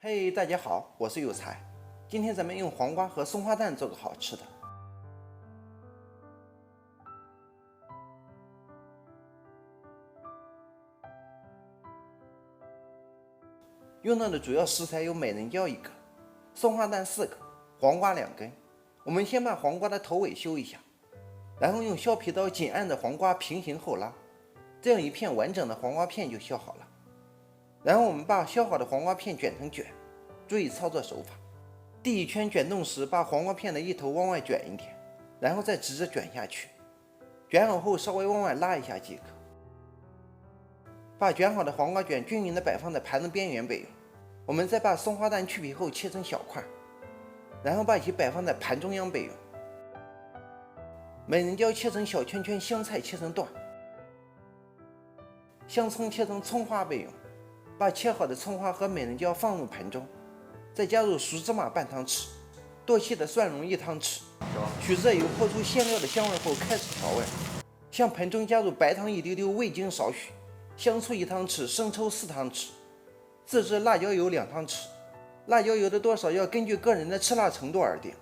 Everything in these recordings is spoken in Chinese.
嘿，大家好，我是有才。今天咱们用黄瓜和松花蛋做个好吃的。用到的主要食材有美人蕉1个，松花蛋4个，黄瓜2根。我们先把黄瓜的头尾修一下，然后用削皮刀紧按着黄瓜平行后拉，这样一片完整的黄瓜片就削好了。然后我们把削好的黄瓜片卷成卷，注意操作手法。第一圈卷动时，把黄瓜片的一头往外卷一点，然后再直着卷下去。卷好后稍微往外拉一下即可。把卷好的黄瓜卷均匀地摆放在盘子边缘备用。我们再把松花蛋去皮后切成小块，然后把其摆放在盘中央备用。美人蕉切成小圈圈，香菜切成段，香葱切成葱花备用。把切好的葱花和美人蕉放入盘中，再加入熟芝麻半汤匙，剁细的蒜蓉1汤匙。取热油泼出馅料的香味后开始调味，向盆中加入白糖1丢丢，味精少许，香醋1汤匙，生抽4汤匙，自制辣椒油2汤匙。辣椒油的多少要根据个人的吃辣程度而定。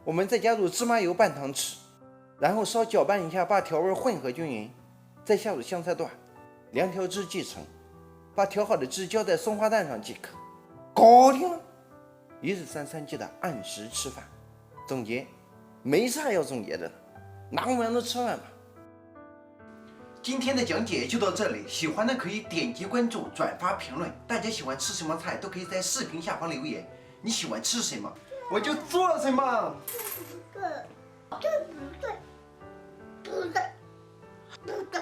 我们再加入芝麻油半汤匙，然后稍搅拌一下，把调味混合均匀，再下入香菜段，2条汁即成。把调好的汁浇在松花蛋上即可，搞定了。1日3餐记得按时吃饭。总结，没啥要总结的了，拿个馒头吃饭吧。今天的讲解就到这里，喜欢的可以点击关注、转发、评论。大家喜欢吃什么菜都可以在视频下方留言，你喜欢吃什么，我就做什么。这不对，不对，不对，不对。